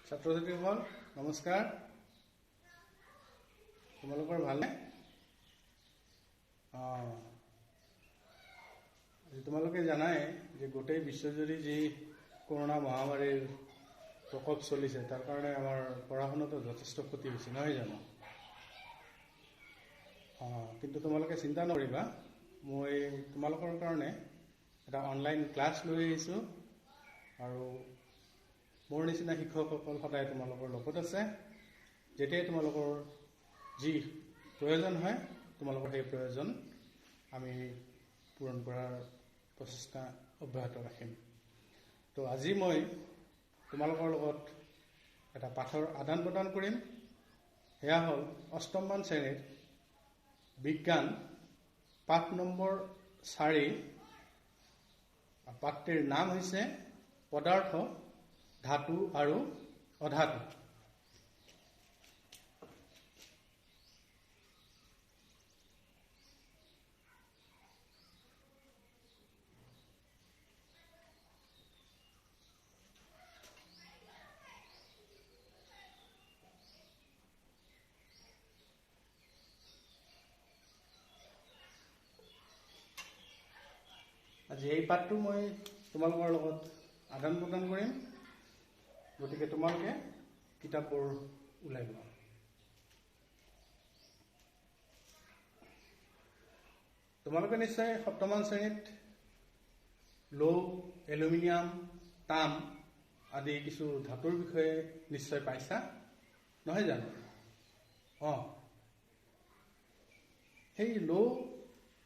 ছাত্ৰ ছাত্ৰীসকল নমস্কাৰ। তোমালোকৰ ভালনে? তোমালোকে জানাই যে গোটেই বিশ্বজুৰি যি কৰোনা মহামাৰীৰ প্ৰকোপ চলিছে তাৰ কাৰণে আমাৰ পঢ়া শুনাটো যথেষ্ট ক্ষতি হৈছে, নহয় জানো? কিন্তু তোমালোকে চিন্তা নকৰিবা, মই তোমালোকৰ কাৰণে এটা অনলাইন ক্লাছ লৈ আহিছোঁ আৰু মোৰ নিচিনা শিক্ষকসকল সদায় তোমালোকৰ লগত আছে। যেতিয়াই তোমালোকৰ যি প্ৰয়োজন হয় তোমালোকৰ সেই প্ৰয়োজন আমি পূৰণ কৰাৰ প্ৰচেষ্টা অব্যাহত ৰাখিম। তো আজি মই তোমালোকৰ লগত এটা পাঠৰ আদান প্ৰদান কৰিম। সেয়া হ'ল অষ্টমমান শ্ৰেণীৰ বিজ্ঞান পাঠ নম্বৰ 4। পাঠটিৰ নাম হৈছে পদাৰ্থ, ধাতু আৰু অধাতু। আজি এই পাঠটো মই তোমালোকৰ লগত আদান প্ৰদান কৰিম, গতিকে তোমালোকে কিতাপবোৰ ওলাই লোৱা। তোমালোকে নিশ্চয় সপ্তমমান শ্ৰেণীত লৌহ, এলুমিনিয়াম, তাম আদি কিছু ধাতুৰ বিষয়ে নিশ্চয় পাইছা, নহয় জানো? সেই লৌহ,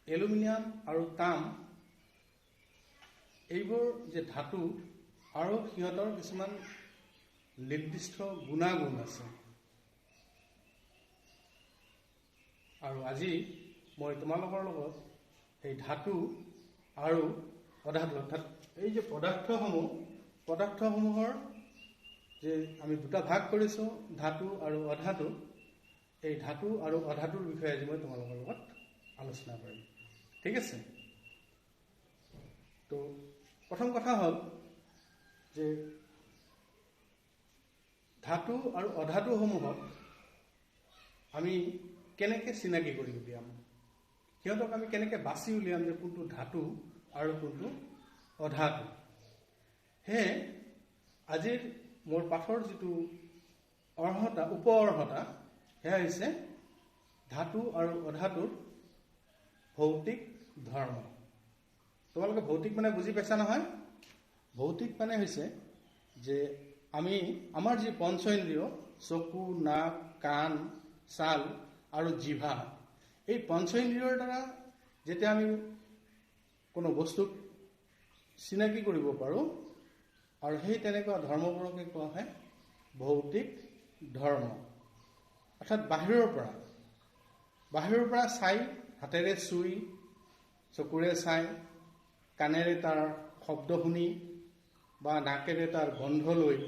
এলুমিনিয়াম আৰু তাম এইবোৰ যে ধাতু আৰু সিহঁতৰ কিছুমান নিৰ্দিষ্ট গুণাগুণ আছে। আৰু আজি মই তোমালোকৰ লগত এই ধাতু আৰু অধাতু অৰ্থাৎ এই যে পদাৰ্থসমূহৰ যে আমি দুটা ভাগ কৰিছোঁ, ধাতু আৰু অধাতু, এই ধাতু আৰু অধাতুৰ বিষয়ে আজি মই তোমালোকৰ লগত আলোচনা কৰিম। ঠিক আছে? তো প্ৰথম কথা হ'ল যে ধাতু আৰু অধাতুসমূহক আমি কেনেকৈ চিনাকি কৰি উলিয়াম, সিহঁতক আমি কেনেকৈ বাছি উলিয়াম যে কোনটো ধাতু আৰু কোনটো অধাতু। সেয়ে আজিৰ মোৰ পাঠৰ যিটো উপ অৰ্হতা সেয়া হৈছে ধাতু আৰু অধাতুৰ ভৌতিক ধৰ্ম। তোমালোকে ভৌতিক মানে বুজি পাইছা নহয়? ভৌতিক মানে হৈছে যে আমাৰ যি পঞ্চেন্দ্ৰিয়, চকু, নাক, কাণ, ছাল আৰু জিভা, এই পঞ্চেন্দ্ৰিয়ৰ দ্বাৰা যেতিয়া আমি কোনো বস্তুক চিনাকি কৰিব পাৰোঁ, আৰু সেই তেনেকুৱা ধৰ্মবোৰকে কোৱা হয় ভৌতিক ধৰ্ম। অৰ্থাৎ বাহিৰৰ পৰা চাই, হাতেৰে চুই, চকুৰে চাই, কাণেৰে তাৰ শব্দ শুনি বা নাকেৰে তাৰ গন্ধ লৈ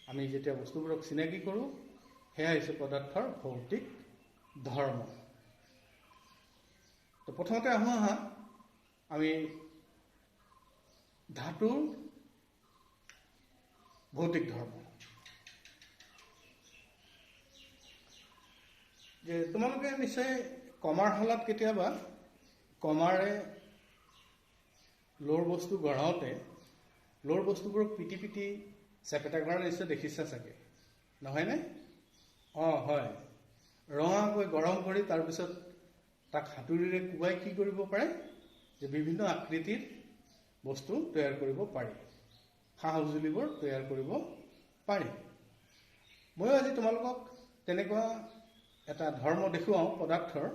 আমি যেতিয়া বস্তুবোৰক চিনাকি কৰোঁ, সেয়া হৈছে পদাৰ্থৰ ভৌতিক ধৰ্ম। তো প্ৰথমতে আহোঁ আমি ধাতুৰ ভৌতিক ধৰ্ম। যে তোমালোকে নিশ্চয় কমাৰ শালাত কেতিয়াবা কমাৰে লোৰ বস্তু গঢ়াওঁতে লোৰ বস্তুবোৰক পিটি পিটি চেপেটা কৰা নিশ্চয় দেখিছা চাগে, নহয়নে? হয়। ৰঙাকৈ গৰম কৰি তাৰপিছত তাক হাতুৰিৰে কোবাই কি কৰিব পাৰে যে বিভিন্ন আকৃতিৰ বস্তু তৈয়াৰ কৰিব পাৰি, সা সঁজুলিবোৰ তৈয়াৰ কৰিব পাৰি। ময়ো আজি তোমালোকক তেনেকুৱা এটা ধৰ্ম দেখুৱাওঁ পদাৰ্থৰ,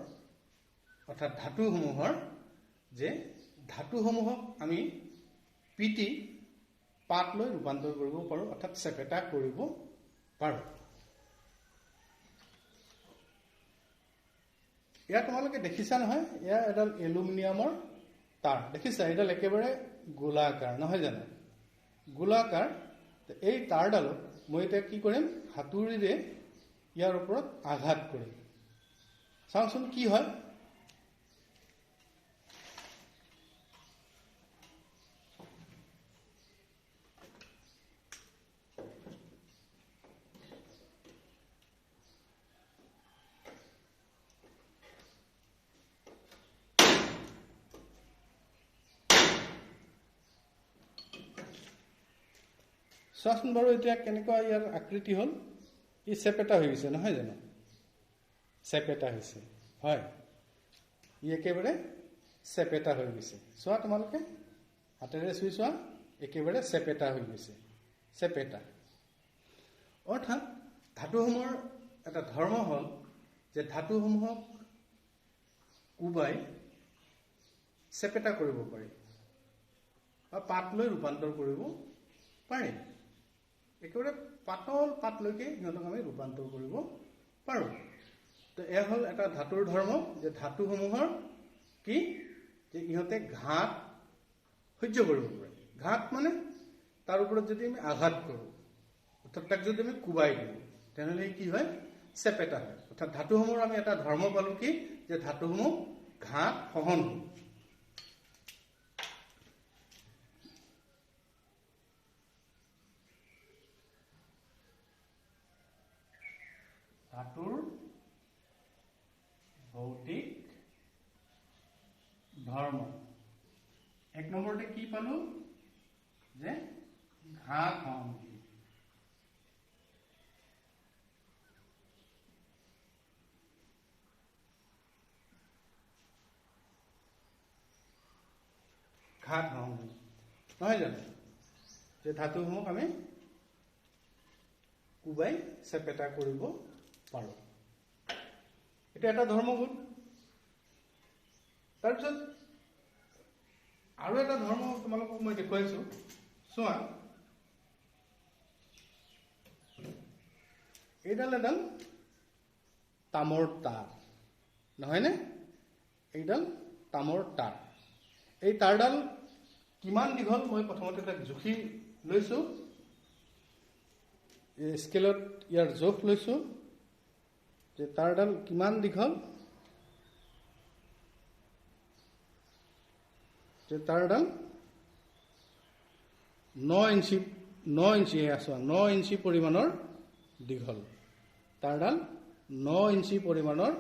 অৰ্থাৎ ধাতুসমূহৰ, যে ধাতুসমূহক আমি পিটি পাত লৈ ৰূপান্তৰ কৰিব পাৰোঁ, অৰ্থাৎ চেপেটা কৰিব পাৰোঁ। এয়া তোমালোকে দেখিছা নহয়? এয়া এডাল এলুমিনিয়ামৰ তাঁৰ দেখিছা? এডাল একেবাৰে গোলাকাৰ, নহয় জানো? গোলাকাৰ। এই তাঁৰডালত মই এতিয়া কি কৰিম? হাতুৰিৰে ইয়াৰ ওপৰত আঘাত কৰিম। চাওঁচোন কি হয়। চোৱাচোন বাৰু এতিয়া কেনেকুৱা ইয়াৰ আকৃতি হ'ল ই চেপেটা হৈ গৈছে নহয় জানো চেপেটা হৈছে হয় ই একেবাৰে চেপেটা হৈ গৈছে চোৱা তোমালোকে হাতেৰে চুই চোৱা একেবাৰে চেপেটা হৈ গৈছে চেপেটা অৰ্থাৎ ধাতুসমূহৰ এটা ধৰ্ম হ'ল যে ধাতুসমূহক কুবাই চেপেটা কৰিব পাৰি বা পাতলৈ ৰূপান্তৰ কৰিব পাৰি একেবাৰে পাতল পাতলৈকে সিহঁতক আমি ৰূপান্তৰ কৰিব পাৰোঁ তো এয়া হ'ল এটা ধাতুৰ ধৰ্ম যে ধাতুসমূহৰ কি যে ইহঁতে ঘাত সহ্য কৰিব পাৰে ঘাত মানে তাৰ ওপৰত যদি আমি আঘাত কৰোঁ অৰ্থাৎ তাক যদি আমি কুবাই দিওঁ তেনেহ'লে কি হয় চেপেটা হয় অৰ্থাৎ ধাতুসমূহৰ আমি এটা ধৰ্ম পালোঁ কি যে ধাতুসমূহ ঘাত সহন হয় ধাতুৰ ভৌতিক ধৰ্ম এক নম্বৰতে কি পালো যে ঘাত সহনশীল ঘাত সহনশীল নহয় জানো যে ধাতুসমূহক আমি কুবাই চেপেটা কৰিব পাৰোঁ এটা এটা ধৰ্ম হ'ল তাৰপিছত আৰু এটা ধৰ্ম তোমালোকক মই দেখুৱাইছোঁ চোৱা এইডাল এডাল তামৰ তাঁৰ নহয়নে এইডাল তামৰ তাঁৰ এই তাঁৰডাল কিমান দীঘল মই প্ৰথমতে তাক জুখি লৈছোঁ স্কেলত ইয়াৰ জোখ লৈছোঁ যে তাঁৰডাল কিমান দীঘল যে তাঁৰডাল 9 ইঞ্চি আছো 9 ইঞ্চি পৰিমাণৰ দীঘল তাঁৰডাল 9 ইঞ্চি পৰিমাণৰ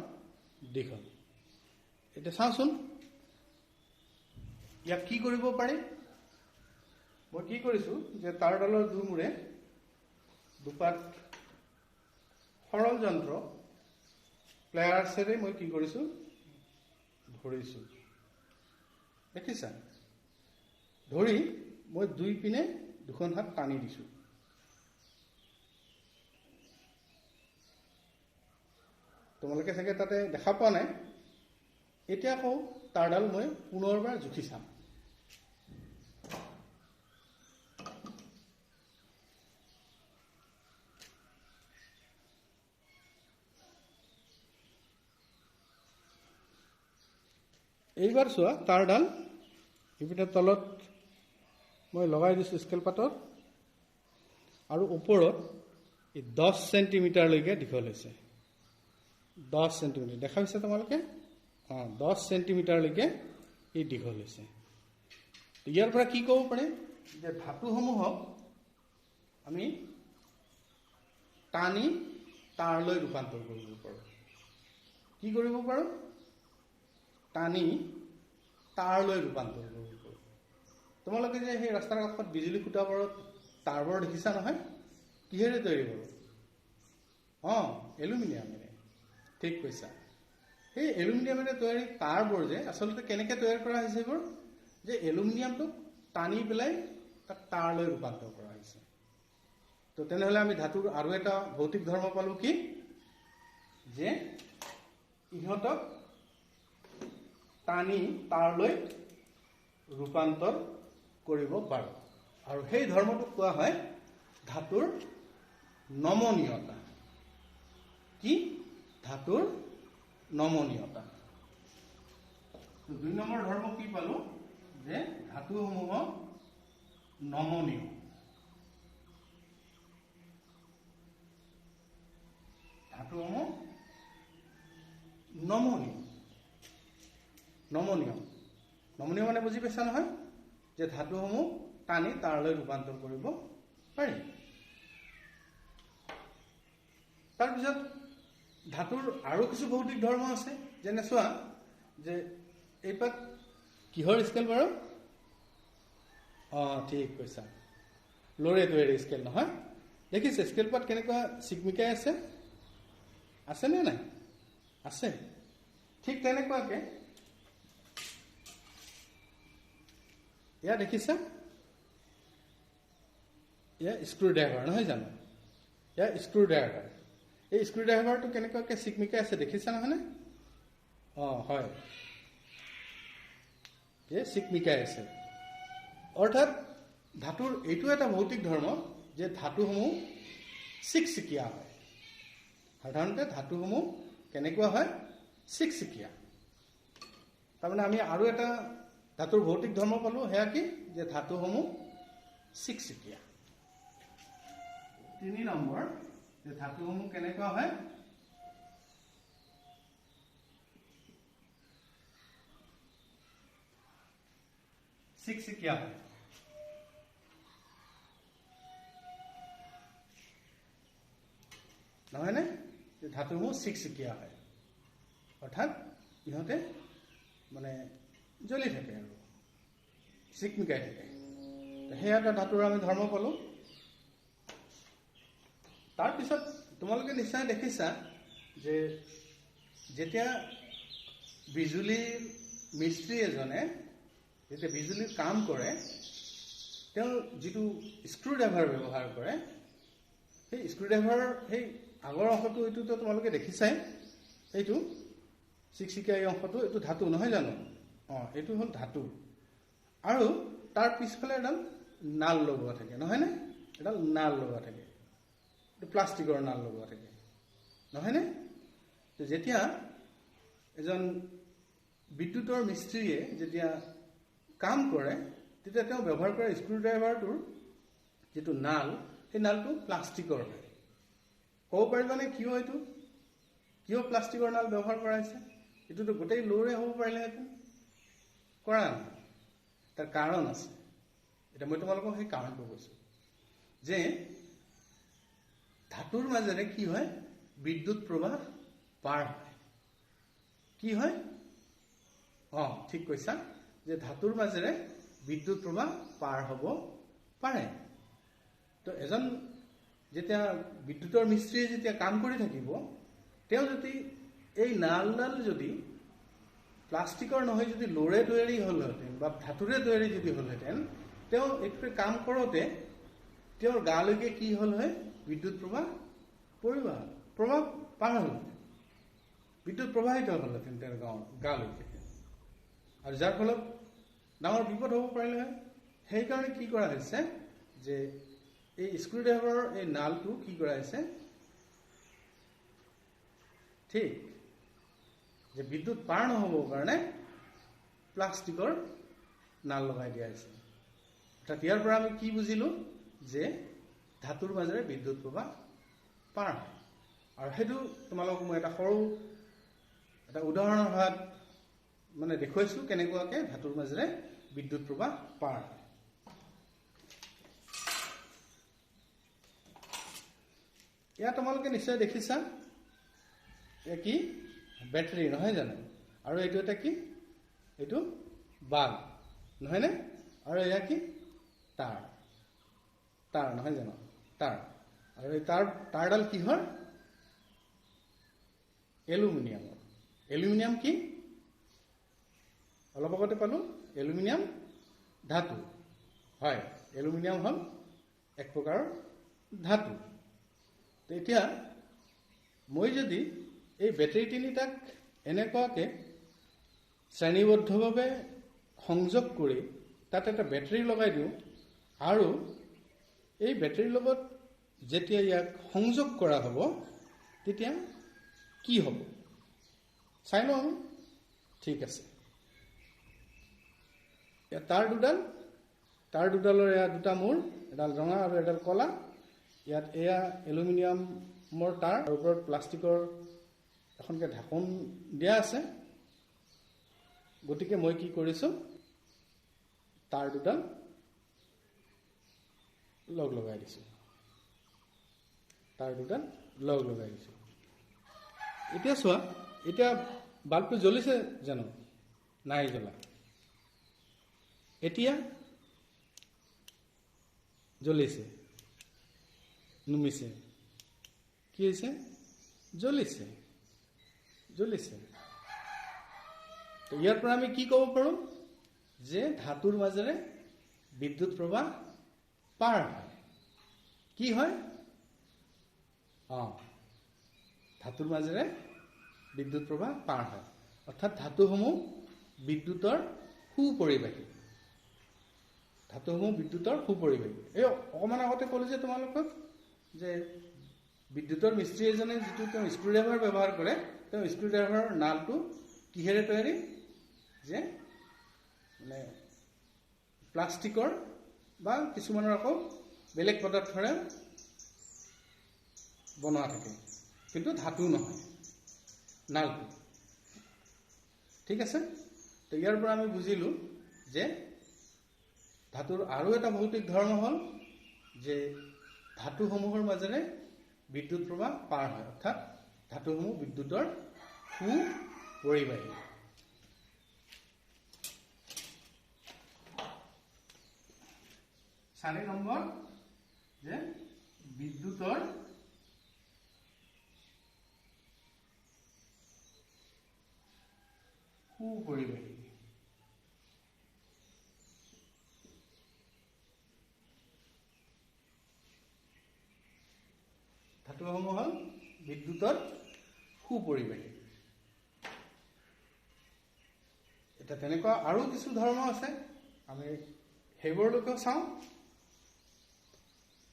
দীঘল এতিয়া চাওঁচোন ইয়াক কি কৰিব পাৰি মই কি কৰিছোঁ যে তাঁৰডালৰ দুমূৰে দুপাত সৰল যন্ত্ৰ প্লেয়াৰ্ছেৰে মই কি কৰিছোঁ ধৰিছোঁ দেখিছা ধৰি মই দুই পিনে দুখন হাত টানি দিছোঁ তোমালোকে চাগে তাতে দেখা পোৱা নাই এতিয়া আকৌ তাঁৰডাল মই পুনৰবাৰ জুখি চাম এইবাৰ চোৱা তাঁৰডাল ইপিনে তলত মই লগাই দিছোঁ স্কেল পাতৰ আৰু ওপৰত 10 চেণ্টিমিটাৰলৈকে দীঘল হৈছে 10 চেণ্টিমিটাৰ দেখা হৈছে তোমালোকে 10 চেণ্টিমিটাৰলৈকে ই দীঘল হৈছে ইয়াৰ পৰা কি ক'ব পাৰে যে ধাতুসমূহক আমি টানি তাঁৰলৈ ৰূপান্তৰ কৰিব পাৰোঁ কি কৰিব পাৰোঁ টানি তাঁৰলৈ ৰূপান্তৰ কৰিব পাৰোঁ তোমালোকে যে সেই ৰাস্তাৰ কাষত বিজুলী খুঁটাবোৰত তাঁৰবোৰ দেখিছা নহয় কিহেৰে তৈয়াৰী কৰোঁ এলুমিনিয়ামেৰে ঠিক কৈছা সেই এলুমিনিয়ামেৰে তৈয়াৰী তাঁৰবোৰ যে আচলতে কেনেকৈ তৈয়াৰ কৰা হৈছে এইবোৰ যে এলুমিনিয়ামটোক টানি পেলাই তাক তাঁৰলৈ ৰূপান্তৰ কৰা হৈছে তো তেনেহ'লে আমি ধাতুৰ আৰু এটা ভৌতিক ধৰ্ম পালোঁ কি যে ইহঁতক টানি তাঁৰলৈ ৰূপান্তৰ কৰিব পাৰোঁ আৰু সেই ধৰ্মটোক কোৱা হয় ধাতুৰ নমনীয়তা কি ধাতুৰ নমনীয়তা 2 নম্বৰ ধৰ্ম কি পালোঁ যে ধাতুসমূহ নমনীয় ধাতুসমূহ নমনীয় নমনীয় নমনীয় মানে বুজি পাইছা নহয় যে ধাতুসমূহ টানি তাঁৰলৈ ৰূপান্তৰ কৰিব পাৰি তাৰপিছত ধাতুৰ আৰু কিছু ভৌতিক ধৰ্ম আছে যেনে চোৱা যে এইপাত কিহৰ স্কেল বাৰু ঠিক কৈছা লৰে তৈয়াৰী স্কেল নহয় দেখিছে স্কেল পাত কেনেকুৱা চিকমিকাই আছে নে নাই আছে ঠিক তেনেকুৱাকে ইয়া দেখিছা ইয়া স্ক্ৰু ড্ৰাইভাৰ নহয় জানো ইয়া স্ক্ৰু ড্ৰাইভাৰ এই স্ক্ৰু ড্ৰাইভাৰটো কেনেকুৱাকে চিকমিকাই আছে দেখিছা নহয়নে হয় এই চিকমিকাই আছে অৰ্থাৎ ধাতুৰ এইটো এটা ভৌতিক ধৰ্ম যে ধাতুসমূহ চিকচিকীয়া হয় সাধাৰণতে ধাতুসমূহ কেনেকুৱা হয় চিকচিকীয়া তাৰমানে আমি আৰু এটা ধাতুৰ ভৌতিক ধৰ্ম পালো সেয়া কি যে ধাতুসমূহ চিকচিকীয়া 3 নম্বৰ যে ধাতুসমূহ কেনেকুৱা হয় চিকচিকীয়া হয় নহয়নে যে ধাতুসমূহ চিকচিকীয়া হয় অৰ্থাৎ ইহঁতে মানে জ্বলি থাকে আৰু চিকমিকাই থাকে সেয়া এটা ধাতুৰ আমি ধৰ্ম পালো তাৰপিছত তোমালোকে নিশ্চয় দেখিছা যে যেতিয়া বিজুলীৰ মিস্ত্ৰী এজনে যেতিয়া বিজুলীৰ কাম কৰে তেওঁ যিটো স্ক্ৰু ড্ৰাইভাৰ ব্যৱহাৰ কৰে সেই স্ক্ৰু ড্ৰাইভাৰৰ সেই আগৰ অংশটো এইটোতো তোমালোকে দেখিছাই এইটো চিকচিকীয়া এই অংশটো এইটো ধাতু নহয় জানো এইটো হ'ল ধাতু আৰু তাৰ পিছফালে এডাল নাল লগোৱা থাকে নহয়নে এডাল নাল লগোৱা থাকে এইটো প্লাষ্টিকৰ নাল লগোৱা থাকে নহয়নে যেতিয়া এজন বিদ্যুতৰ মিস্ত্ৰীয়ে যেতিয়া কাম কৰে তেতিয়া তেওঁ ব্যৱহাৰ কৰা স্ক্ৰু ড্ৰাইভাৰটোৰ যিটো নাল সেই নালটো প্লাষ্টিকৰ হয় ক'ব পাৰিবানে কিয় এইটো কিয় প্লাষ্টিকৰ নাল ব্যৱহাৰ কৰা হৈছে এইটোতো গোটেই লৌৰে হ'ব পাৰিলেহেঁতেন কৰা নাই তাৰ কাৰণ আছে এতিয়া মই তোমালোকক সেই কাৰণটো কৈছোঁ যে ধাতুৰ মাজেৰে কি হয় বিদ্যুৎ প্ৰবাহ পাৰ হয় কি হয় ঠিক কৈছা যে ধাতুৰ মাজেৰে বিদ্যুৎ প্ৰবাহ পাৰ হ'ব পাৰে তো এজন যেতিয়া বিদ্যুতৰ মিস্ত্ৰীয়ে যেতিয়া কাম কৰি থাকিব তেওঁ যদি এই নালডাল যদি প্লাষ্টিকৰ নহয় যদি লৰে তৈয়াৰী হ'লহেঁতেন বা ধাতুৰে তৈয়াৰী যদি হ'লহেঁতেন তেওঁ এইটোৱে কাম কৰোঁতে তেওঁৰ গালৈকে কি হ'ল হয় বিদ্যুৎ প্ৰবাহ প্ৰবাহ পাৰ হ'লহেঁতেন বিদ্যুৎ প্ৰবাহিত হ'লহেঁতেন তেওঁৰ গালৈকে আৰু যাৰ ফলত ডাঙৰ বিপদ হ'ব পাৰিলে হয় সেইকাৰণে কি কৰা হৈছে যে এই স্ক্ৰু ড্ৰাইভাৰৰ এই নালটো কি কৰা হৈছে ঠিক যে বিদ্যুৎ পাৰ নহ'বৰ কাৰণে প্লাষ্টিকৰ নাল লগাই দিয়া হৈছে অৰ্থাৎ ইয়াৰ পৰা আমি কি বুজিলোঁ যে ধাতুৰ মাজেৰে বিদ্যুৎ প্ৰবাহ পাৰ হয় আৰু সেইটো তোমালোকক মই এটা সৰু এটা উদাহৰণৰ সহায়ত মানে দেখুৱাইছোঁ কেনেকুৱাকৈ ধাতুৰ মাজেৰে বিদ্যুৎ প্ৰবাহ পাৰ হয় ইয়াত তোমালোকে নিশ্চয় দেখিছা কি বেটাৰী নহয় জানো আৰু এইটো এটা কি এইটো বাল্ব নহয়নে আৰু এয়া কি তাৰ নহয় জানো তাৰ আৰু এই তাৰডাল কিহৰ এলুমিনিয়াম কি অলপ আগতে পালো এলুমিনিয়াম ধাতু হয় এলুমিনিয়াম হ'ল এক প্ৰকাৰৰ ধাতু এতিয়া মই যদি এই বেটাৰী তিনিটাক এনেকুৱাকৈ শ্ৰেণীবদ্ধভাৱে সংযোগ কৰি তাত এটা বেটাৰী লগাই দিওঁ আৰু এই বেটাৰীৰ লগত যেতিয়া ইয়াক সংযোগ কৰা হ'ব তেতিয়া কি হ'ব চাই লওঁ আমি ঠিক আছে তাৰ দুডালৰ এয়া দুটা মূৰ এডাল ৰঙা আৰু এডাল কলা ইয়াত এয়া এলুমিনিয়ামৰ তাৰ আৰু ওপৰত প্লাষ্টিকৰ এখনকে ঢাকন দিয়া আছে গতিকে মই কি কৰিছোঁ তাৰ দুডাল লগাই দিছোঁ এতিয়া চোৱা এতিয়া বাল্বটো জ্বলিছে জানো নাই জ্বলা এতিয়া জ্বলিছে, নুমিছে, কি হৈছে? জ্বলিছে, জ্বলিছে। তো ইয়াৰ পৰা আমি কি ক'ব পাৰোঁ? যে ধাতুৰ মাজেৰে বিদ্যুৎ প্ৰবাহ পাৰ হয়। কি হয়? ধাতুৰ মাজেৰে বিদ্যুৎ প্ৰবাহ পাৰ হয়, অৰ্থাৎ ধাতুসমূহ বিদ্যুতৰ সুপৰিবাহী। ধাতুসমূহ বিদ্যুতৰ সুপৰিবাহী। এই অকণমান আগতে ক'লো যে তোমালোকক যে বিদ্যুতৰ মিস্ত্ৰী এজনে যিটো তেওঁ স্ক্ৰুড্ৰাইভাৰ ব্যৱহাৰ কৰে, তেওঁ স্ক্ৰুড্ৰাইভাৰৰ নালটো কিহেৰে তৈয়াৰী? যে মানে প্লাষ্টিকৰ বা কিছুমানৰ আকৌ বেলেগ পদাৰ্থৰে বনোৱা থাকে, কিন্তু ধাতু নহয় নালটো। ঠিক আছে? তো ইয়াৰ পৰা আমি বুজিলোঁ যে ধাতুৰ আৰু এটা ভৌতিক ধৰ্ম হ'ল যে ধাতুসমূহৰ মাজেৰে বিদ্যুৎ প্ৰবাহ পাৰ হয়, অৰ্থাৎ ধাতুসমূহ বিদ্যুতৰ সুপৰিবাহী। 4 নম্বৰ যে বিদ্যুতৰ সুপৰিবাহী। ধাতুসমূহ হ'ল বিদ্যুতৰ সুপৰিবাহী। এটা তেনেকুৱা আৰু কিছু ধৰ্ম আছে, আমি সেইবোৰলৈকেও চাওঁ।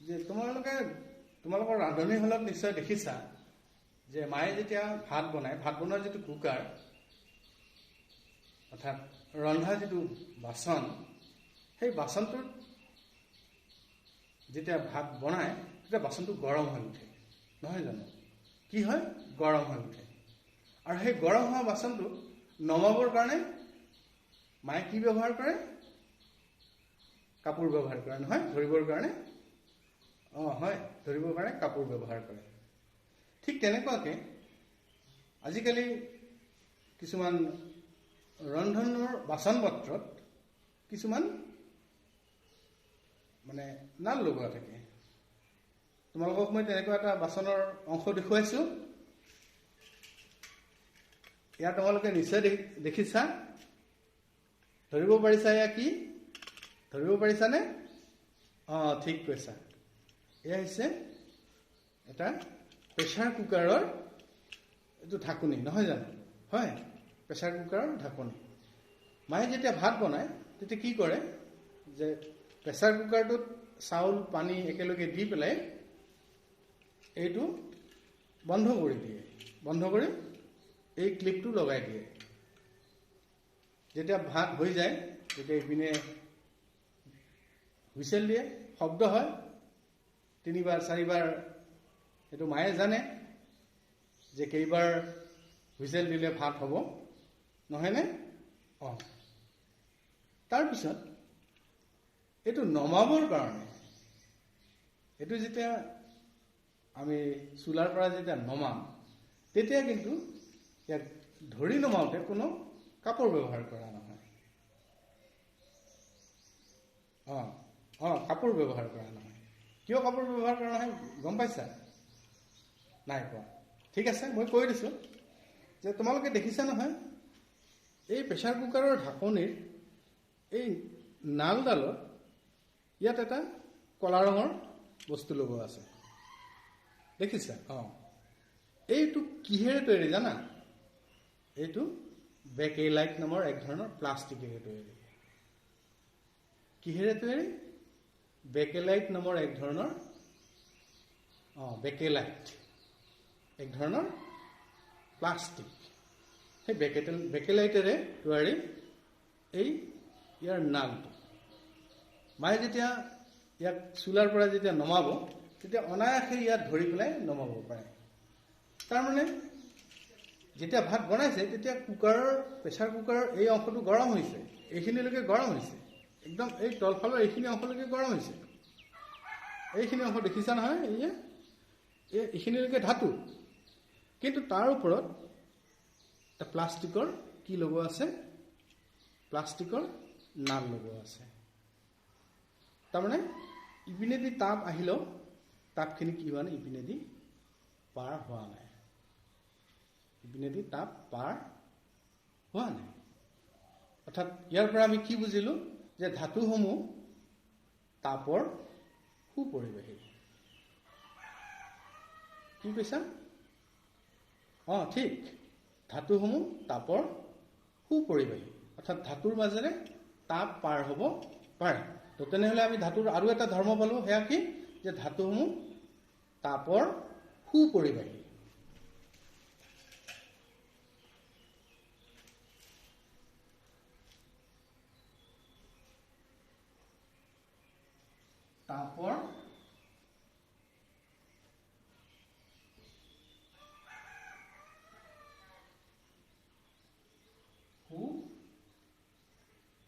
যে তোমালোকৰ ৰান্ধনীশালত নিশ্চয় দেখিছা যে মায়ে যেতিয়া ভাত বনায়, ভাত বনোৱাৰ যিটো কুকাৰ অৰ্থাৎ ৰন্ধা যিটো বাচন, সেই বাচনটোত যেতিয়া ভাত বনায় তেতিয়া বাচনটো গৰম হৈ উঠে, নহয় জানো? কি হয়? গৰম হৈ উঠে। আৰু সেই গৰম হোৱা বাচনটো নমাবৰ কাৰণে মায়ে কি ব্যৱহাৰ কৰে? কাপোৰ ব্যৱহাৰ কৰে, নহয়? ধৰিবৰ কাৰণে হয়, ধৰিবৰ কাৰণে কাপোৰ ব্যৱহাৰ কৰে। ঠিক তেনেকুৱাকে আজিকালি কিছুমান ৰন্ধনৰ বাচন পত্ৰত কিছুমান মানে নাল লগোৱা থাকে। তোমালোকক মই তেনেকুৱা এটা বাচনৰ অংশ দেখুৱাইছোঁ। ইয়াত তোমালোকে নিশ্চয় দেখিছা, ধৰিব পাৰিছা? এয়া কি? ধৰিব পাৰিছানে? ঠিক কৈছা। এয়া হৈছে এটা প্ৰেছাৰ কুকাৰৰ এইটো ঢাকনি, নহয় জানো? হয়, প্ৰেছাৰ কুকাৰৰ ঢাকনি। মায়ে যেতিয়া ভাত বনায় তেতিয়া কি কৰে? যে প্ৰেছাৰ কুকাৰটোত চাউল পানী একেলগে দি পেলাই এইটো বন্ধ কৰি দিয়ে, বন্ধ কৰি এই ক্লিপটো লগাই দিয়ে। যেতিয়া ভাত হৈ যায়, তেতিয়া ইপিনে হুইচেল দিয়ে, শব্দ হয় 3বাৰ 4বাৰ। সেইটো মায়ে জানে যে কেইবাৰ হুইচেল দিলে ভাত হ'ব, নহয়নে? তাৰপিছত এইটো নমাবৰ কাৰণে, এইটো যেতিয়া আমি চুলাৰ পৰা যেতিয়া নমাম, তেতিয়া কিন্তু ইয়াক ধৰি নমাওঁতে কোনো কাপোৰ ব্যৱহাৰ কৰা নহয়। কাপোৰ ব্যৱহাৰ কৰা নহয়। কিয় কাপোৰ ব্যৱহাৰ কৰা নহয় গম পাইছা? নাই পোৱা? ঠিক আছে, মই কৈ দিছোঁ যে তোমালোকে দেখিছা নহয়, এই প্ৰেছাৰ কুকাৰৰ ঢাকনিৰ এই নালডালত ইয়াত এটা কলা ৰঙৰ বস্তু লগোৱা আছে, দেখিছা? এইটো কিহেৰে তৈয়াৰী জানা? এইটো বেকেলাইট নামৰ এক ধৰণৰ প্লাষ্টিকেৰে তৈয়াৰী। কিহেৰে তৈয়াৰী? বেকেলাইট নামৰ এক ধৰণৰ বেকেলাইট এক ধৰণৰ প্লাষ্টিক। সেই বেকেলাইটেৰে তৈয়াৰী এই ইয়াৰ নালটো। মায়ে যেতিয়া ইয়াক চুলাৰ পৰা যেতিয়া নমাব, তেতিয়া অনায়াসে ইয়াত ধৰি পেলাই নমাব পাৰে। তাৰমানে যেতিয়া ভাত বনাইছে তেতিয়া প্ৰেছাৰ কুকাৰৰ এই অংশটো গৰম হৈছে, এইখিনিলৈকে গৰম হৈছে, একদম এই তলফালৰ এইখিনি অংশলৈকে গৰম হৈছে। এইখিনি অংশ দেখিছা নহয়? এইখিনিলৈকে ধাতু, কিন্তু তাৰ ওপৰত এটা প্লাষ্টিকৰ কি লগোৱা আছে? প্লাষ্টিকৰ নাল লগোৱা আছে। তাৰমানে ইপিনেদি তাপ আহিলেও তাপখিনি কি হোৱা নাই, ইপিনেদি পাৰ হোৱা নাই, ইপিনেদি তাপ পাৰ হোৱা নাই। অৰ্থাৎ ইয়াৰ পৰা আমি কি বুজিলো যে ধাতুসমূহ তাপৰ সুপৰিবাহী। কি কৈছা? ঠিক, ধাতুসমূহ তাপৰ সুপৰিবাহী, অৰ্থাৎ ধাতুৰ মাজেৰে তাপ পাৰ হ'ব পাৰে। তো তেনেহ'লে আমি ধাতুৰ আৰু এটা ধৰ্ম পালো, সেয়া কি যে ধাতুসমূহ তাপৰ সুপৰিবাহী। তাপৰ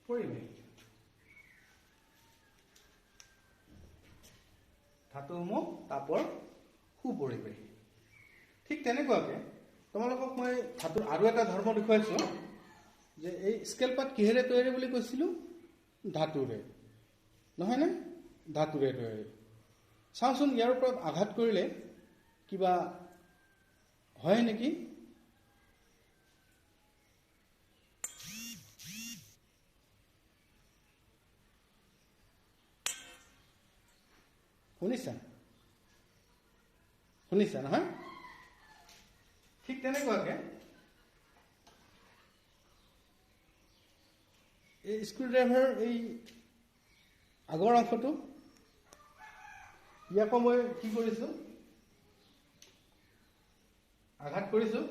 সুপৰিবাহী, ধাতুসমূহ তাপৰ সুপৰিবাহী। ঠিক তেনেকুৱাকৈ তোমালোকক মই ধাতুৰ আৰু এটা ধৰ্ম দেখুৱাইছোঁ যে এই স্কেলপাত কিহেৰে তৈয়াৰী বুলি কৈছিলোঁ? ধাতুৰে, নহয়নে? ধাতুৰে তৈয়াৰী। চাওঁচোন ইয়াৰ ওপৰত আঘাত কৰিলে কিবা হয় নেকি? শুনিছা? শুনিছা নহয়? ঠিক তেনেকুৱাকে এই স্ক্ৰু ড্ৰাইভাৰৰ এই আগৰ অংশটো ইয়াকো মই কি কৰিছোঁ, আঘাত কৰিছোঁ।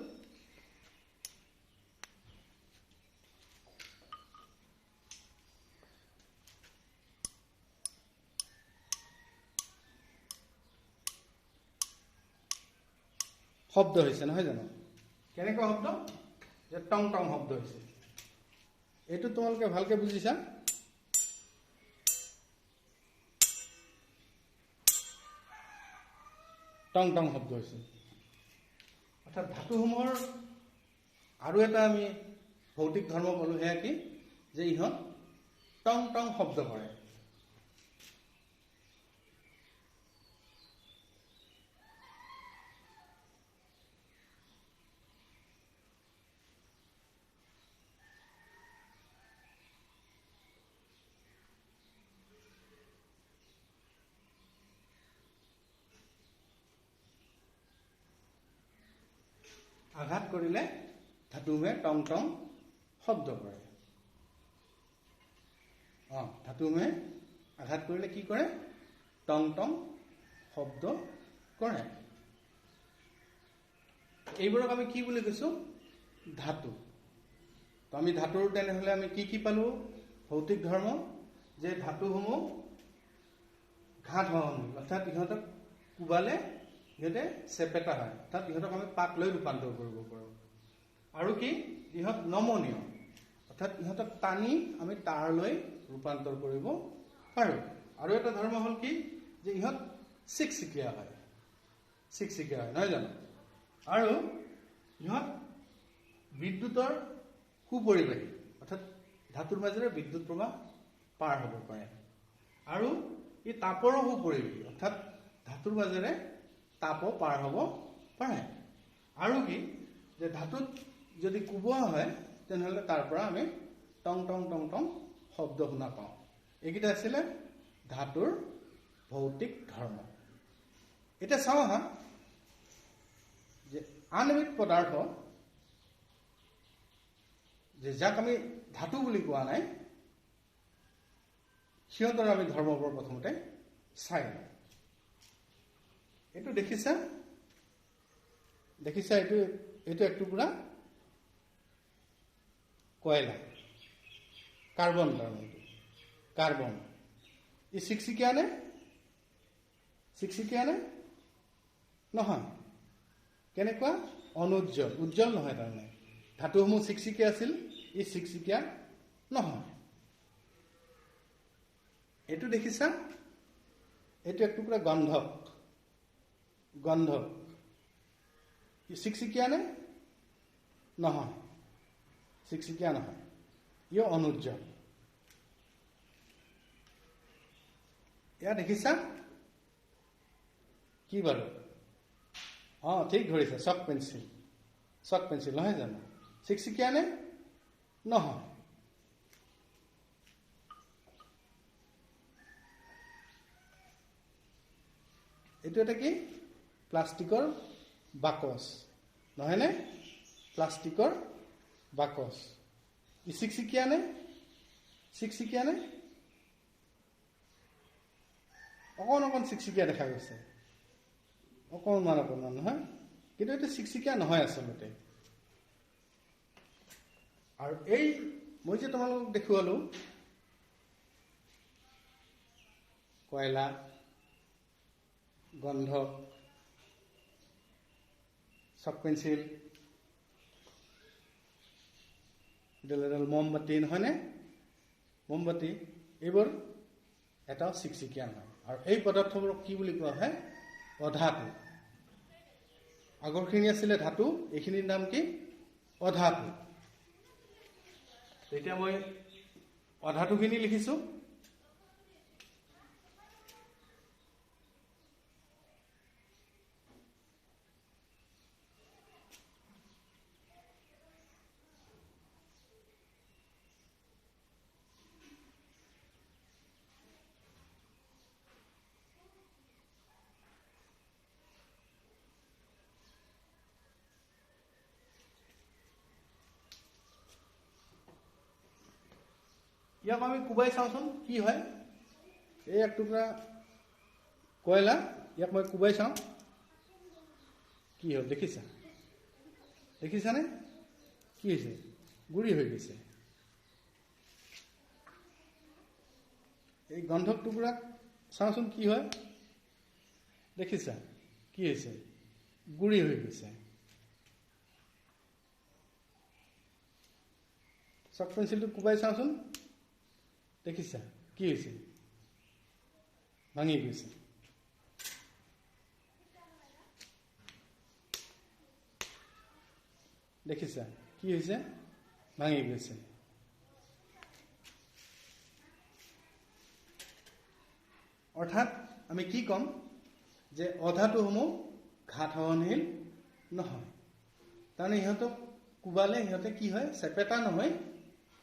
শব্দ হৈছে, নহয় জানো? কেনেকুৱা শব্দ? যে টং টং শব্দ হৈছে। এইটো তোমালোকে ভালকে বুজিছা? টং টং শব্দ হৈছে। অৰ্থাৎ ধাতুসমূহৰ আৰু এটা আমি ভৌতিক ধৰ্ম পালো, সেয়া কি যে ইহঁত টং টং শব্দ কৰে। আঘাত কৰিলে ধাতুসমূহে টং টং শব্দ কৰে। ধাতুসমূহে আঘাত কৰিলে কি কৰে? টং টং শব্দ কৰে। এইবোৰক আমি কি বুলি কৈছো? ধাতু। তো আমি ধাতুৰ তেনেহ'লে আমি কি পালো? ভৌতিক ধৰ্ম, যে ধাতুসমূহ ঘাট সহনশীল, অৰ্থাৎ ইহঁতক কোবালে ইহঁতে চেপেটা হয়, অৰ্থাৎ ইহঁতক আমি পাক লৈ ৰূপান্তৰ কৰিব পাৰোঁ। আৰু কি? ইহঁত নমনীয়, অৰ্থাৎ ইহঁতক টানি আমি তাৰলৈ ৰূপান্তৰ কৰিব পাৰোঁ। আৰু এটা ধৰ্ম হ'ল কি যে ইহঁত চিকচিকীয়া হয়, চিকচিকীয়া হয়, নহয় জানো? আৰু ইহঁত বিদ্যুতৰ সুপৰিবাহী, অৰ্থাৎ ধাতুৰ মাজেৰে বিদ্যুৎ প্ৰবাহ পাৰ হ'ব পাৰে। আৰু ই তাপৰো সুপৰিবাহী, অৰ্থাৎ ধাতুৰ মাজেৰে তাপো পাৰ হ'ব পাৰে। আৰু কি যে ধাতুত যদি কোবোৱা হয় তেনেহ'লে তাৰ পৰা আমি টং টং টং টং শব্দ শুনা পাওঁ। এইকেইটা আছিলে ধাতুৰ ভৌতিক ধৰ্ম। এতিয়া চাওঁ আহা যে আন এবিধ পদাৰ্থ, যে যাক আমি ধাতু বুলি কোৱা নাই, সিহঁতৰ আমি ধৰ্মবোৰ প্ৰথমতে চাই লওঁ। এইটো দেখিছা? দেখিছা? এইটো এক টুকুৰা কয়লা, কাৰ্বন। তাৰমানে কাৰ্বন ই চিকচিকীয়া নে? চিকচিকীয়া নে? নহয়। কেনেকুৱা? অনুজ্জ্বল, উজ্জ্বল নহয়। তাৰমানে ধাতুসমূহ চিকচিকীয়া আছিল, ই চিকচিকীয়া নহয়। এইটো দেখিছা? এইটো এক টুকুৰা গন্ধক, গন্ধক ই চিকচিকীয়া নে? নহয়, চিকচিকীয়া নহয়, ই অনুজ্জ্বল। এয়া দেখিছা কি বাৰু ঠিক ধৰিছে চক পেঞ্চিল নহয় জানো চিকচিকিয়া নে নহয় এইটো এটা কি প্লাষ্টিকৰ বাকচ নহয়নে প্লাষ্টিকৰ বাকচ ই চিকচিকিয়া নে অকণ চিকচিকিয়া দেখা গৈছে অকণমান নহয় কিন্তু এইটো চিকচিকিয়া নহয় আচলতে আৰু এই মই যে তোমালোকক দেখুৱালো কয়লা গন্ধক চক পেঞ্চিল এডাল মমবাতি নহয়নে মমবাতি এইবোৰ এটাও চিকচিকিয়া নহয় আৰু এই পদাৰ্থবোৰক কি বুলি কোৱা হয় অধাতু আগৰখিনি আছিলে ধাতু এইখিনিৰ নাম কি অধাতু এতিয়া মই অধাতুখিনি লিখিছো ইয়াক আমি কুবাই চাওঁচোন কি হয় এই এক টুকুৰা কয়লা ইয়াক মই কুবাই চাওঁ কি হ'ল দেখিছানে কি হৈছে গুৰি হৈ গৈছে এই গন্ধক টুকুৰাক চাওঁচোন কি হয় দেখিছা কি হৈছে গুৰি হৈ গৈছে চক পেঞ্চিলটো কুবাই চাওঁচোন দেখিছা কি হৈছে ভাঙি গৈছে দেখিছা কি হৈছে ভাঙি গৈছে অৰ্থাৎ আমি কি ক'ম যে অধাতুসমূহ ঘাত সহনশীল নহয় তাৰমানে ইহঁতক কুবালে ইহঁতে কি হয় চেপেটা নহয়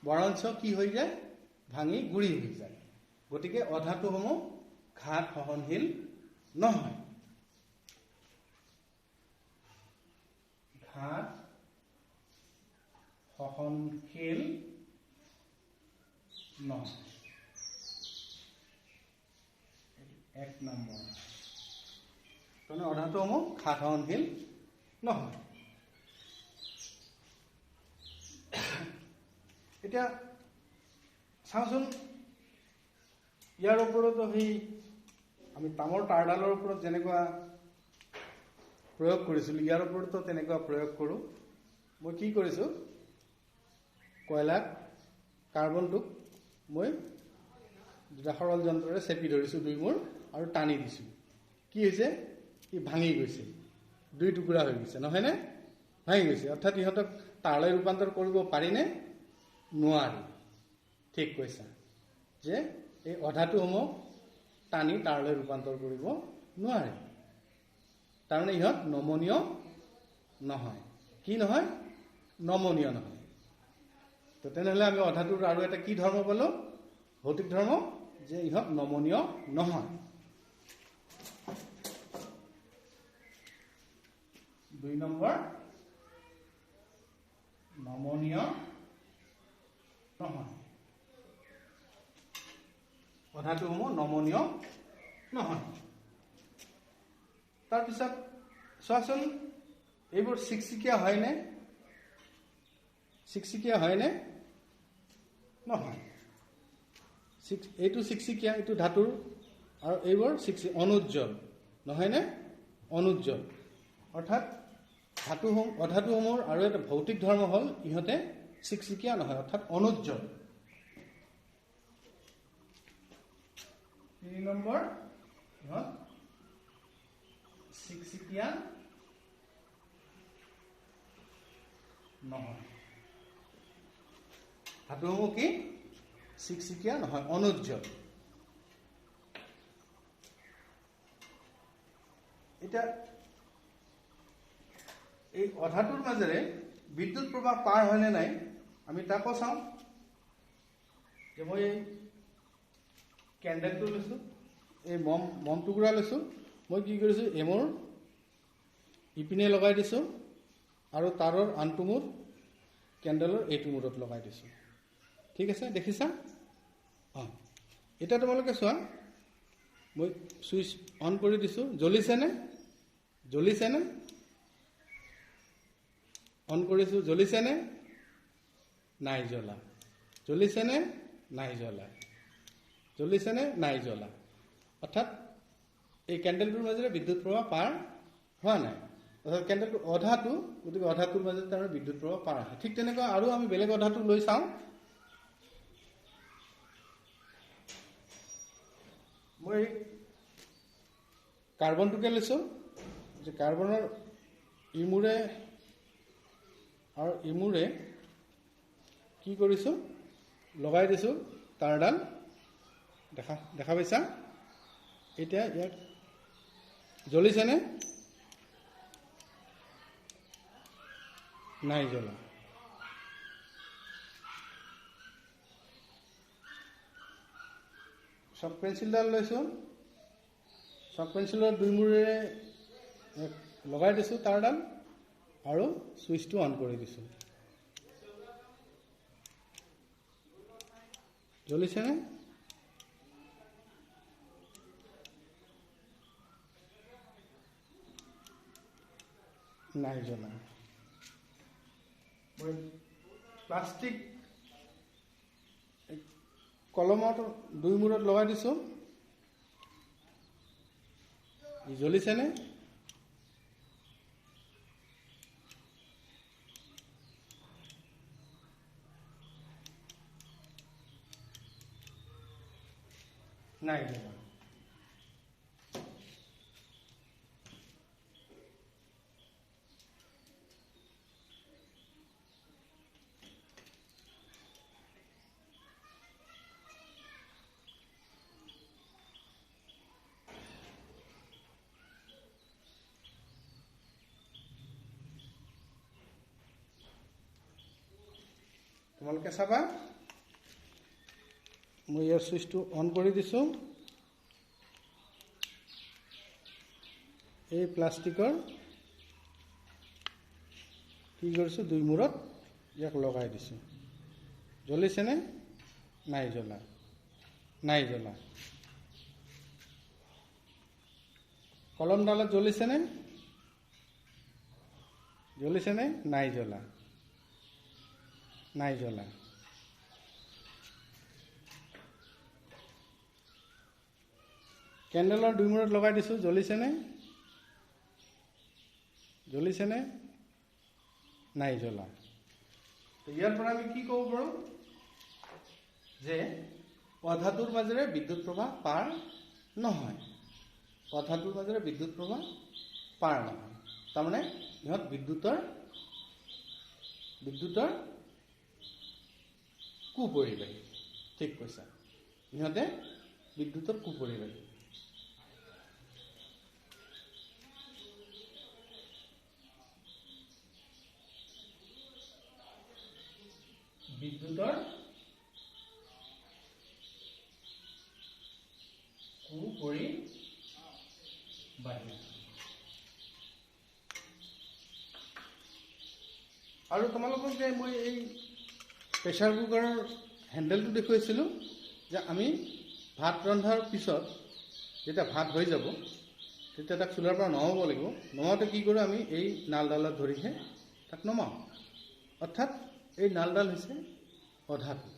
বৰঞ্চ কি হৈ যায় ভাঙি গুৰি হৈ যায় গতিকে অধাতুসমূহ ঘাত সহনশীল নহয় ঘাত সহনশীল নহয় এক নম্বৰ তাৰমানে অধাতুসমূহ ঘাত সহনশীল নহয় এতিয়া চাওঁচোন ইয়াৰ ওপৰতো সেই আমি তামৰ তাঁৰডালৰ ওপৰত যেনেকুৱা প্ৰয়োগ কৰিছিলোঁ ইয়াৰ ওপৰতো তেনেকুৱা প্ৰয়োগ কৰোঁ মই কি কৰিছোঁ কয়লাক কাৰ্বনটোক মই দুটা সৰল যন্ত্ৰৰে চেপি ধৰিছোঁ দুই মূৰ আৰু টানি দিছোঁ কি হৈছে ই ভাঙি গৈছে দুই টুকুৰা হৈ গৈছে নহয়নে ভাঙি গৈছে অৰ্থাৎ ইহঁতক তাঁৰলৈ ৰূপান্তৰ কৰিব পাৰিনে নোৱাৰি ঠিক কৈছা যে এই অধাতুসমূহ টানি তাঁৰলৈ ৰূপান্তৰ কৰিব নোৱাৰে তাৰমানে ইহঁত নমনীয় নহয় কি নহয় নমনীয় নহয় তো তেনেহ'লে আমি অধাতুৰ আৰু এটা কি ধৰ্ম পালো ভৌতিক ধৰ্ম যে ইহঁত নমনীয় নহয় দুই নম্বৰ নমনীয় নহয় অধাতুসমূহ নমনীয় নহয় তাৰপিছত চোৱাচোন এইবোৰ চিকচিকিয়া হয়নে নহয় এইটো চিকচিকিয়া এইটো ধাতুৰ আৰু এইবোৰ অনুজ্জ্বল নহয়নে অনুজ্জ্বল অৰ্থাৎ অধাতুসমূহৰ আৰু এটা ভৌতিক ধৰ্ম হ'ল ইহঁতে চিকচিকিয়া নহয় অৰ্থাৎ অনুজ্জ্বল 3 নম্বৰ ইহঁত চিকচিকিয়া নহয় ধাতুসমূহ কি চিকচিকিয়া নহয় অনুজ্জ্বল এতিয়া এই অধাটোৰ মাজেৰে বিদ্যুৎ প্ৰবাহ পাৰ হয়নে নাই আমি তাকো চাওঁ। যে মই এই কেণ্ডেলটো লৈছোঁ, এই মম টুকুৰা লৈছোঁ, মই কি কৰিছোঁ এমৰ ইপিনে লগাই দিছোঁ আৰু তাৰৰ আনটো মূৰ কেণ্ডেলৰ এইটো মূৰত লগাই দিছোঁ। ঠিক আছে, দেখিছা? অঁ, এতিয়া তোমালোকে চোৱা, মই ছুইচ অন কৰি দিছোঁ, জ্বলিছেনে? জ্বলিছেনে? অন কৰিছোঁ, জ্বলিছেনে? নাই জ্বলা। জ্বলিছেনে? নাই জ্বলা। জ্বলিছেনে? নাই জ্বলা। অৰ্থাৎ এই কেণ্ডেলটোৰ মাজেৰে বিদ্যুৎ প্ৰবাহ পাৰ হোৱা নাই। অৰ্থাৎ কেণ্ডেলটো অধাটো, গতিকে অধাটোৰ মাজেৰে তাৰমানে বিদ্যুৎ প্ৰবাহ পাৰ হয়। ঠিক তেনেকুৱা আৰু আমি বেলেগ অধাটো লৈ চাওঁ। মই কাৰ্বনটোকে লৈছোঁ, যে কাৰ্বনৰ ইমূৰে আৰু ইমূৰে কি কৰিছোঁ লগাই দিছোঁ তাঁৰডাল। দেখা পাইছা? এতিয়া ইয়াত জ্বলিছেনে? নাই জ্বলা। চক পেঞ্চিলডাল লৈছোঁ, চক পেঞ্চিলৰ দুই মূৰেৰে লগাই দিছোঁ তাঁৰডাল আৰু ছুইচটো অন কৰি দিছোঁ। জ্বলিছেনে? নাই জ্বলা। মই প্লাষ্টিক কলমত দুই মূৰত লগাই দিছোঁ, জ্বলিছেনে? নাই জ্বলা। তোমালোকে চাবা, মই ইয়াৰ ছুইচটো অন কৰি দিছোঁ। এই প্লাষ্টিকৰ কি কৰিছোঁ দুই মূৰত ইয়াক লগাই দিছোঁ। জ্বলিছেনে? নাই জ্বলা। নাই জ্বলা। কলমডালত জ্বলিছেনে? জ্বলিছেনে? নাই জ্বলা। নাই জ্বলা। কেণ্ডেলৰ দুই মূৰত লগাই দিছোঁ, জ্বলিছেনে? জ্বলিছেনে? নাই জ্বলা। ইয়াৰ পৰা আমি কি ক'ব পাৰোঁ? যে অধাতুৰ মাজেৰে বিদ্যুৎ প্ৰবাহ পাৰ নহয়। অধাতুৰ মাজেৰে বিদ্যুৎ প্ৰবাহ পাৰ নহয়। তাৰমানে ইহঁত বিদ্যুতৰ কুপৰিবাহী। ঠিক কৈছা, ইহঁতে বিদ্যুতৰ কুপৰিবাহী। বিদ্যুতৰ কুপৰিবাহী। আৰু তোমালোকক যে মই এই প্ৰেছাৰ কুকাৰৰ হেণ্ডেলটো দেখুৱাইছিলোঁ, যে আমি ভাত ৰন্ধাৰ পিছত যেতিয়া ভাত হৈ যাব তেতিয়া তাক চুলাৰ পৰা নমাব লাগিব। নমাওঁতে কি কৰোঁ আমি এই নালডালত ধৰিহে তাক নমাওঁ। অৰ্থাৎ এই নালডাল হৈছে অধাতু।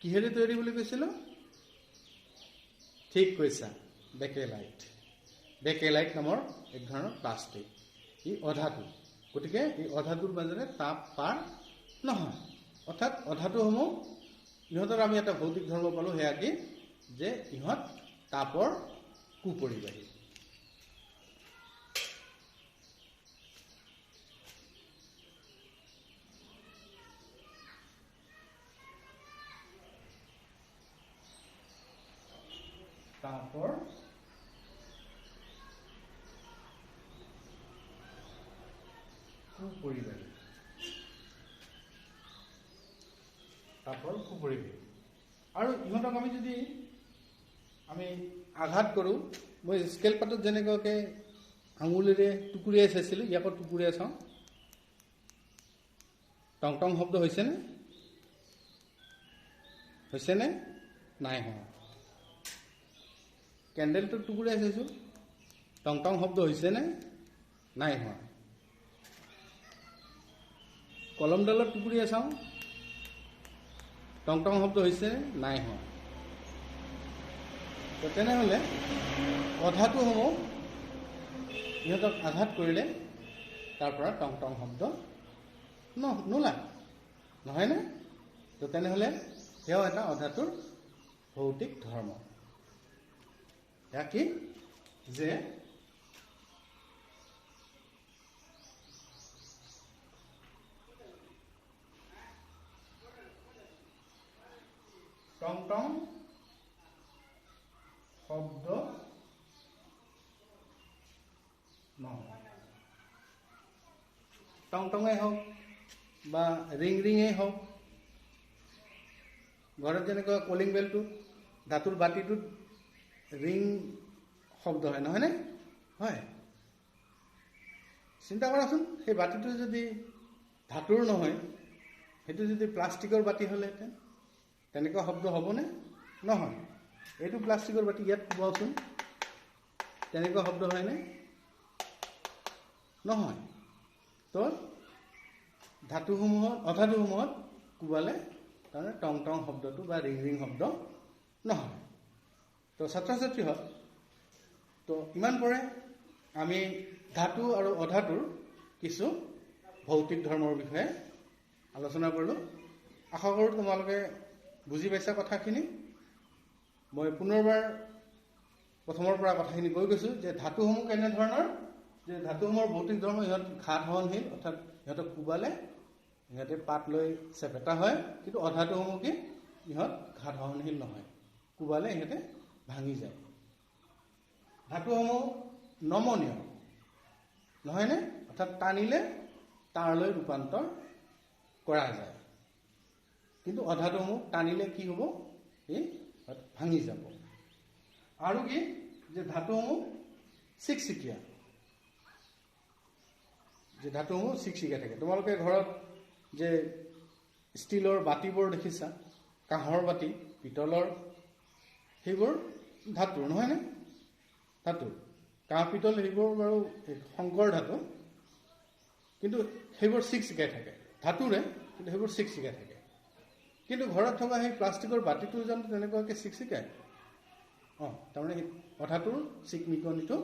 কিহেৰে তৈয়াৰী বুলি কৈছিলোঁ? ঠিক কৈছা, বেকেলাইট। বেকেলাইট নামৰ এক ধৰণৰ প্লাষ্টিক। ই অধাতু। গতিকে এই অধাতুৰ মাজেৰে তাপ পাৰ নহয়। অৰ্থাৎ অধাতুসমূহ ইহঁতৰ আমি এটা ভৌতিক ধৰ্ম পালোঁ, সেয়া কি? যে ইহঁত তাপৰ কুপৰিবাহী। তাপৰ কুপৰিবাহী তাপৰ কুপৰিবাহী আৰু ইহঁতক আমি যদি আঘাত কৰোঁ মই স্কেল পাতত যেনেকুৱাকৈ আঙুলিৰে টুকুৰিয়াই চাইছিলোঁ ইয়াকো টুকুৰিয়াই চাওঁ টং টং শব্দ হৈছেনে নাই হোৱা কেণ্ডেলটো টুকুৰিয়াই চাইছোঁ টং টং শব্দ হৈছেনে নাই হোৱা কলমডালত টুকুৰিয়াই চাওঁ টং টং শব্দ হৈছে নাই হোৱা তো তেনেহ'লে অধাতুসমূহ ইহঁতক আঘাত কৰিলে তাৰ পৰা টং টং শব্দ নোলায় নহয়নে তো তেনেহ'লে সেয়াও এটা অধাতুৰ ভৌতিক ধৰ্ম এয়া কি যে টং টং শব্দ নহয় টং টঙেই হওক বা ৰিং ৰিঙেই হওক ঘৰত যেনেকুৱা কলিং বেলটো ধাতুৰ বাতিটোত ৰিং শব্দ হয় নহয়নে হয় চিন্তা কৰাচোন সেই বাতিটো যদি ধাতুৰ নহয় সেইটো যদি প্লাষ্টিকৰ বাতি হ'লেহেঁতেন তেনেকুৱা শব্দ হ'বনে নহয় এইটো প্লাষ্টিকৰ বাতি ইয়াত কোবাওচোন তেনেকুৱা শব্দ হয়নে নহয় তো অধাতুসমূহত কোবালে তাৰমানে টং টং শব্দটো বা ৰিং ৰিং শব্দ নহয় তো ছাত্ৰ ছাত্ৰীহঁত তো ইমান পৰে আমি ধাতু আৰু অধাতুৰ কিছু ভৌতিক ধৰ্মৰ বিষয়ে আলোচনা কৰিলোঁ আশা কৰোঁ তোমালোকে বুজি পাইছা কথাখিনি মই পুনৰবাৰ প্ৰথমৰ পৰা কথাখিনি কৈ গৈছোঁ যে ধাতুসমূহ কেনেধৰণৰ যে ধাতুসমূহৰ ভৌতিক ধৰ্ম ইহঁত ঘাত হনশীল অৰ্থাৎ ইহঁতক কোবালে ইহঁতে পাত লৈ চেপেটা হয় কিন্তু অধাতুসমূহ কি ইহঁত ঘাত হনশীল নহয় কোবালে ইহঁতে ভাঙি যায় ধাতুসমূহ নমনীয় নহয়নে অৰ্থাৎ টানিলে তাঁৰলৈ ৰূপান্তৰ কৰা যায় কিন্তু অধাতুসমূহ টানিলে কি হ'ব এই ভাঙি যাব আৰু কি যে ধাতুসমূহ চিকচিকীয়া থাকে তোমালোকে ঘৰত যে ষ্টিলৰ বাতিবোৰ দেখিছা কাঁহৰ বাতি পিতলৰ সেইবোৰ ধাতুৰ নহয়নে ধাতুৰ কাঁহ পিতল সেইবোৰ বাৰু সংকৰ ধাতু কিন্তু সেইবোৰ চিকচিকাই থাকে ধাতুৰে কিন্তু সেইবোৰ চিকচিকাই থাকে কিন্তু ঘৰত থকা সেই প্লাষ্টিকৰ বাতিটো যেন তেনেকুৱাকৈ চিকচিকায় তাৰমানে অধাতুৰ চিকমিকনিটো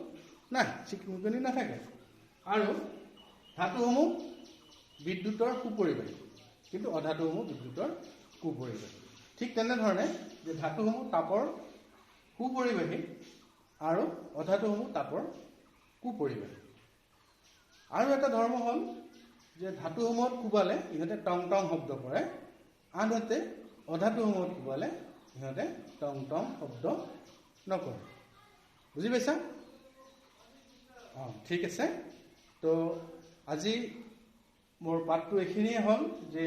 নাই চিকমিকনি নাথাকে আৰু ধাতুসমূহ বিদ্যুতৰ সুপৰিবাহী কিন্তু অধাতুসমূহ বিদ্যুতৰ কুপৰিবাহী ঠিক তেনেধৰণে যে ধাতুসমূহ তাপৰ সুপৰিবাহী আৰু অধাতুসমূহ তাপৰ কুপৰিবাহী আৰু এটা ধৰ্ম হ'ল যে ধাতুসমূহত কোবালে ইহঁতে টং টং শব্দ কৰে আনহাতে অধাতুসমূহত কোবালে ইহঁতে টং টং শব্দ নকৰে বুজি পাইছা ঠিক আছে তো আজি মোৰ পাঠটো এইখিনিয়ে হ'ল যে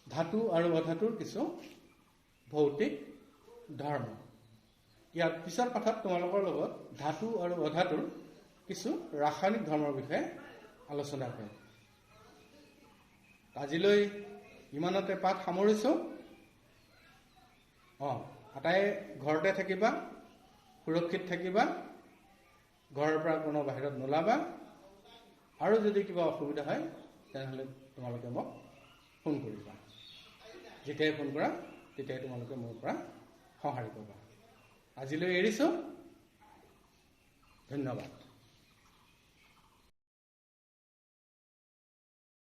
ধাতু আৰু অধাতুৰ কিছু ভৌতিক ধৰ্ম ইয়াৰ পিছৰ পাঠত তোমালোকৰ লগত ধাতু আৰু অধাতুৰ কিছু ৰাসায়নিক ধৰ্মৰ বিষয়ে আলোচনা কৰিম আজিলৈ ইমানতে পাঠ সামৰিছোঁ আটাই ঘৰতে থাকিবা সুৰক্ষিত থাকিবা ঘৰৰ পৰা কোনো বাহিৰত নোলাবা আৰু যদি কিবা অসুবিধা হয় তেনেহ'লে তোমালোকে মোক ফোন কৰিবা যেতিয়াই ফোন কৰা তেতিয়াই তোমালোকে মোৰ পৰা সঁহাৰি পাবা আজিলৈ এৰিছোঁ ধন্যবাদ